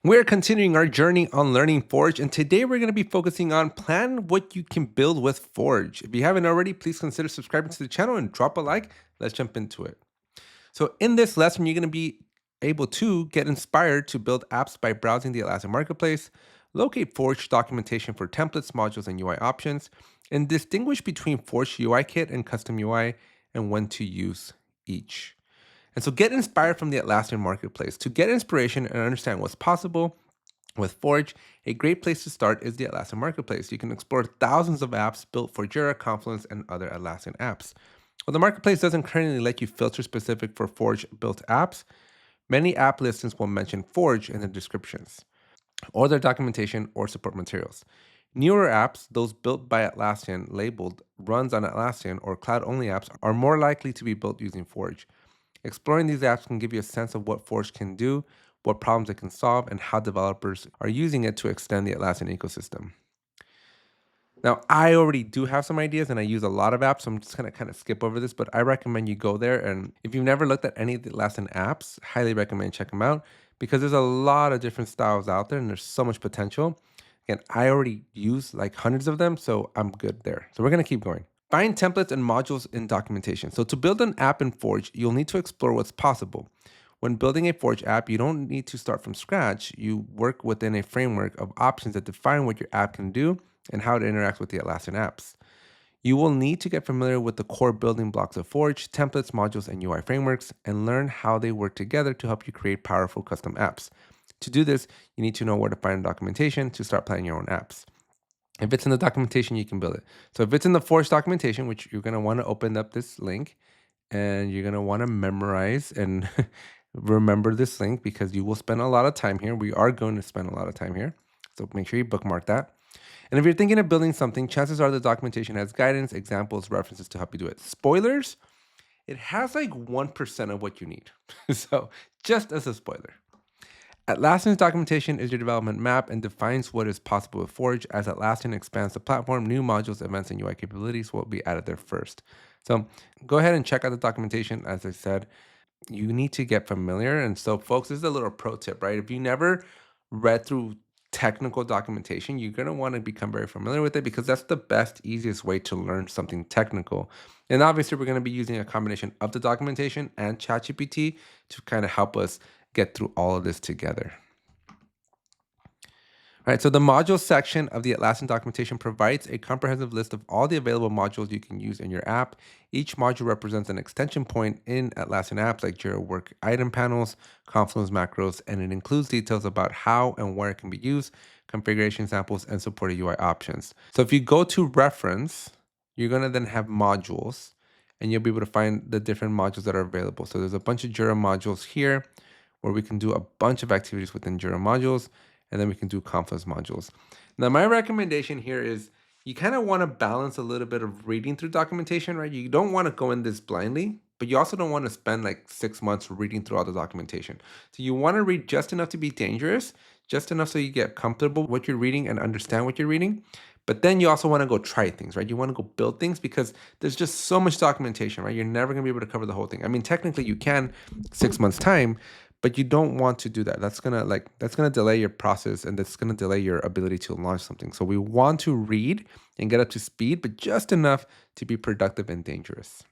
We're continuing our journey on learning Forge, and today we're going to be focusing on plan what you can build with Forge. If you haven't already, please consider subscribing to the channel and drop a like. Let's jump into it. So in this lesson, you're going to be able to get inspired to build apps by browsing the Atlassian Marketplace, locate Forge documentation for templates, modules, and UI options, and distinguish between Forge UI Kit and custom UI and when to use each. And so get inspired from the Atlassian Marketplace. To get inspiration and understand what's possible with Forge, a great place to start is the Atlassian Marketplace. You can explore thousands of apps built for Jira, Confluence, and other Atlassian apps. While the Marketplace doesn't currently let you filter specific for Forge built apps, many app listings will mention Forge in the descriptions, or their documentation or support materials. Newer apps, those built by Atlassian labeled runs on Atlassian or cloud-only apps, are more likely to be built using Forge. Exploring these apps can give you a sense of what Forge can do, what problems it can solve, and how developers are using it to extend the Atlassian ecosystem. Now, I already do have some ideas and I use a lot of apps, so I'm just gonna kind of skip over this, but I recommend you go there. And if you've never looked at any of the Atlassian apps, highly recommend check them out because there's a lot of different styles out there and there's so much potential. Again, I already use like hundreds of them, so I'm good there. So we're gonna keep going. Find templates and modules in documentation. So to build an app in Forge, you'll need to explore what's possible. When building a Forge app, you don't need to start from scratch. You work within a framework of options that define what your app can do and how it interacts with the Atlassian apps. You will need to get familiar with the core building blocks of Forge, templates, modules, and UI frameworks, and learn how they work together to help you create powerful custom apps. To do this, you need to know where to find documentation to start planning your own apps. If it's in the documentation, you can build it. So if it's in the Forge documentation, which you're going to want to open up this link and you're going to want to memorize and remember this link because you will spend a lot of time here. We are going to spend a lot of time here. So make sure you bookmark that. And if you're thinking of building something, chances are the documentation has guidance, examples, references to help you do it. Spoilers, it has like 1% of what you need. So just as a spoiler. Atlassian's documentation is your development map and defines what is possible with Forge. As Atlassian expands the platform, new modules, events, and UI capabilities will be added there first. So go ahead and check out the documentation. As I said, you need to get familiar. And so, folks, this is a little pro tip, right? If you never read through technical documentation, you're going to want to become very familiar with it because that's the best, easiest way to learn something technical. And obviously, we're going to be using a combination of the documentation and ChatGPT to kind of help us get through all of this together. All right, so the modules section of the Atlassian documentation provides a comprehensive list of all the available modules you can use in your app. Each module represents an extension point in Atlassian apps like Jira Work item panels, Confluence macros, and it includes details about how and where it can be used, configuration samples, and supported UI options. So if you go to reference, you're gonna then have modules, and you'll be able to find the different modules that are available. So there's a bunch of Jira modules here, where we can do a bunch of activities within Jira modules, and then we can do Confluence modules. Now, my recommendation here is you kind of want to balance a little bit of reading through documentation, right? You don't want to go in this blindly, but you also don't want to spend like 6 months reading through all the documentation. So you want to read just enough to be dangerous, just enough so you get comfortable with what you're reading and understand what you're reading. But then you also want to go try things, right? You want to go build things because there's just so much documentation, right? You're never going to be able to cover the whole thing. I mean, technically you can 6 months time, but you don't want to do that. That's gonna delay your process and that's gonna delay your ability to launch something. So we want to read and get up to speed, but just enough to be productive and dangerous.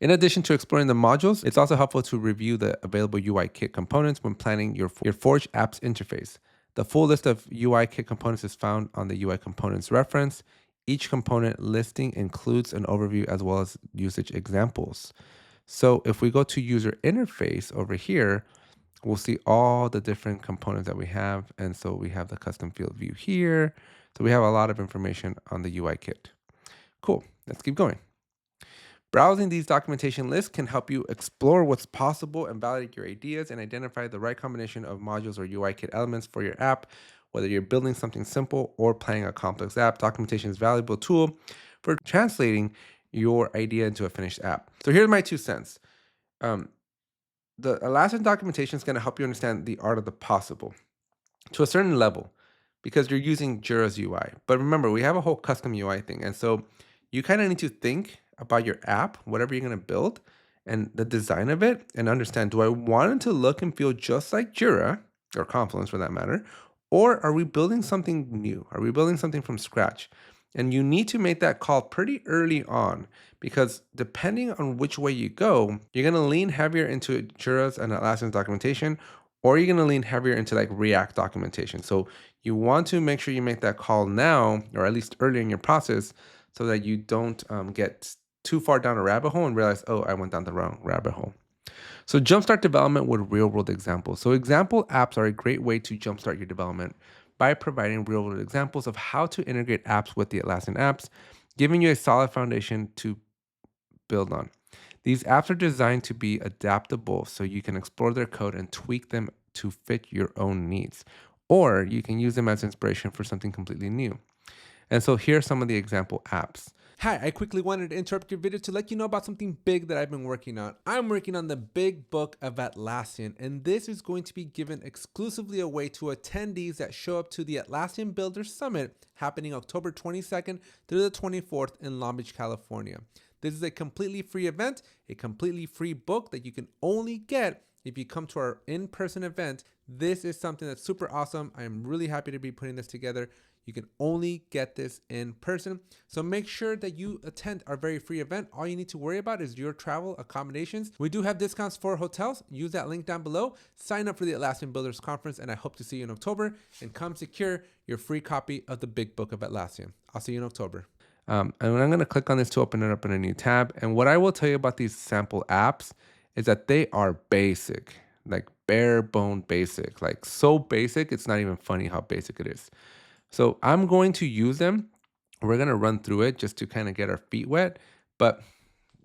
In addition to exploring the modules, it's also helpful to review the available UI kit components when planning your Forge apps interface. The full list of UI kit components is found on the UI components reference. Each component listing includes an overview as well as usage examples. So if we go to user interface over here, we'll see all the different components that we have. And so we have the custom field view here. So we have a lot of information on the UI kit. Cool, let's keep going. Browsing these documentation lists can help you explore what's possible and validate your ideas and identify the right combination of modules or UI kit elements for your app. Whether you're building something simple or planning a complex app, documentation is a valuable tool for translating your idea into a finished app. So here's my 2 cents. The Atlassian documentation is going to help you understand the art of the possible to a certain level because you're using Jira's UI. But remember, we have a whole custom UI thing. And so you kind of need to think about your app, whatever you're going to build, and the design of it, and understand, do I want it to look and feel just like Jira? or Confluence for that matter? Or are we building something new? Are we building something from scratch? And you need to make that call pretty early on because depending on which way you go, you're going to lean heavier into Jira's and Atlassian's documentation, or you're going to lean heavier into like React documentation. So you want to make sure you make that call now, or at least early in your process, so that you don't get too far down a rabbit hole and realize, oh, I went down the wrong rabbit hole. So jumpstart development with real world examples. So example apps are a great way to jumpstart your development by providing real world examples of how to integrate apps with the Atlassian apps, giving you a solid foundation to build on. These apps are designed to be adaptable so you can explore their code and tweak them to fit your own needs. Or you can use them as inspiration for something completely new. And so here are some of the example apps. Hi, I quickly wanted to interrupt your video to let you know about something big that I've been working on. I'm working on the Big Book of Atlassian, and this is going to be given exclusively away to attendees that show up to the Atlassian Builders Summit happening October 22nd through the 24th in Long Beach, California. This is a completely free event, a completely free book that you can only get if you come to our in-person event. This is something that's super awesome. I am really happy to be putting this together. You can only get this in person. So make sure that you attend our very free event. All you need to worry about is your travel accommodations. We do have discounts for hotels. Use that link down below. Sign up for the Atlassian Builders Conference, and I hope to see you in October. And come secure your free copy of the Big Book of Atlassian. I'll see you in October. And I'm going to click on this to open it up in a new tab. And what I will tell you about these sample apps is that they are basic, like bare bone basic, like so basic, it's not even funny how basic it is. So I'm going to use them. We're going to run through it just to kind of get our feet wet. But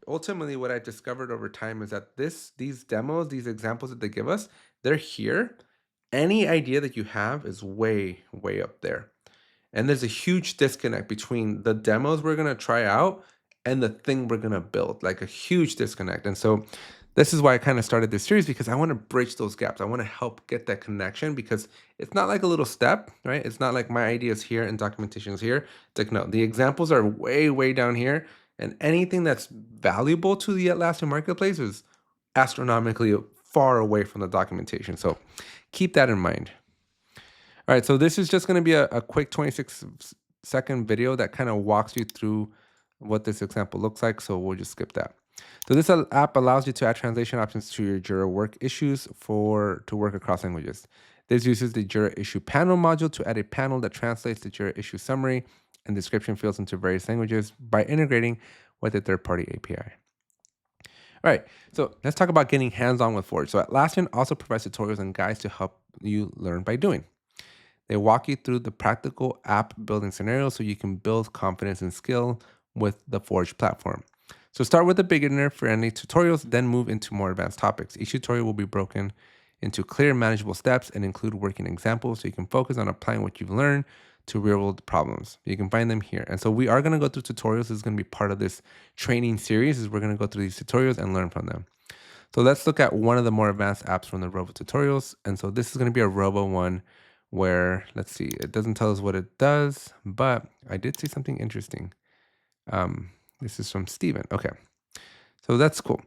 ultimately, what I discovered over time is that these demos, these examples that they give us, they're here. Any idea that you have is way, way up there. And there's a huge disconnect between the demos we're going to try out and the thing we're going to build, like a huge disconnect. And so this is why I kind of started this series, because I want to bridge those gaps. I want to help get that connection, because it's not like a little step, right? It's not like my ideas here and documentation is here. It's like, no, the examples are way, way down here. And anything that's valuable to the Atlassian Marketplace is astronomically far away from the documentation. So keep that in mind. All right, so this is just going to be a quick 26-second video that kind of walks you through what this example looks like. So we'll just skip that. So this app allows you to add translation options to your Jira work issues to work across languages. This uses the Jira issue panel module to add a panel that translates the Jira issue summary and description fields into various languages by integrating with a third-party API. All right, so let's talk about getting hands-on with Forge. So Atlassian also provides tutorials and guides to help you learn by doing. They walk you through the practical app building scenarios so you can build confidence and skill with the Forge platform. So start with the beginner-friendly tutorials, then move into more advanced topics. Each tutorial will be broken into clear, manageable steps and include working examples so you can focus on applying what you've learned to real-world problems. You can find them here. And so we are going to go through tutorials. This is going to be part of this training series. We're going to go through these tutorials and learn from them. So let's look at one of the more advanced apps from the Rovo tutorials. And so this is going to be a Rovo one where, let's see, it doesn't tell us what it does, but I did see something interesting. This is from Steven. Okay, so that's cool.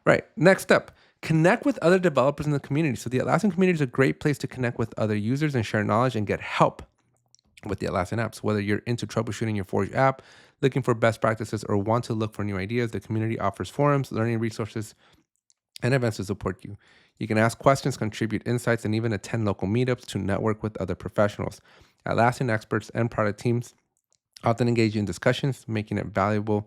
Right, next up, connect with other developers in the community. So the Atlassian community is a great place to connect with other users and share knowledge and get help with the Atlassian apps. Whether you're into troubleshooting your Forge app, looking for best practices, or want to look for new ideas, the community offers forums, learning resources, and events to support you. You can ask questions, contribute insights, and even attend local meetups to network with other professionals. Atlassian experts and product teams often engage in discussions, making it a valuable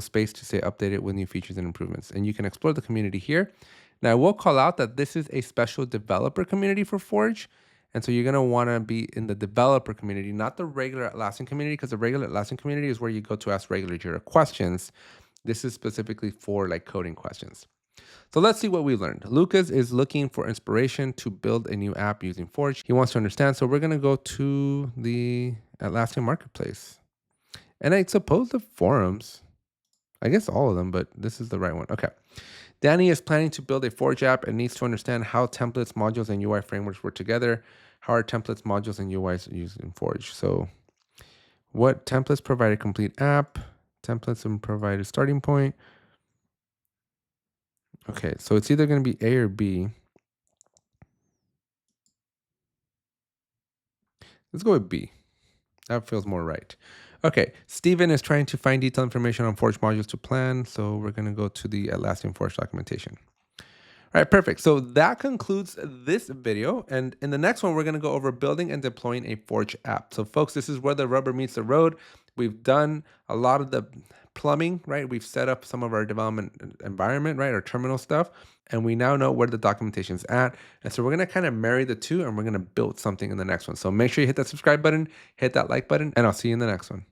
space to stay updated with new features and improvements. And you can explore the community here. Now, I will call out that this is a special developer community for Forge. And so you're going to want to be in the developer community, not the regular Atlassian community, because the regular Atlassian community is where you go to ask regular Jira questions. This is specifically for like coding questions. So let's see what we learned. Lucas is looking for inspiration to build a new app using Forge. He wants to understand. So we're going to go to the Atlassian Marketplace. And I suppose the forums, I guess all of them, but this is the right one. Okay. Danny is planning to build a Forge app and needs to understand how templates, modules, and UI frameworks work together. How are templates, modules, and UIs used in Forge? So what templates provide a complete app? Templates and provide a starting point. Okay, so it's either going to be A or B. Let's go with B. That feels more right. Okay, Steven is trying to find detailed information on Forge modules to plan. So we're going to go to the Atlassian Forge documentation. All right, perfect. So that concludes this video. And in the next one, we're going to go over building and deploying a Forge app. So folks, this is where the rubber meets the road. We've done a lot of the plumbing, right? We've set up some of our development environment, right? Our terminal stuff. And we now know where the documentation is at. And so we're going to kind of marry the two and we're going to build something in the next one. So make sure you hit that subscribe button, hit that like button, and I'll see you in the next one.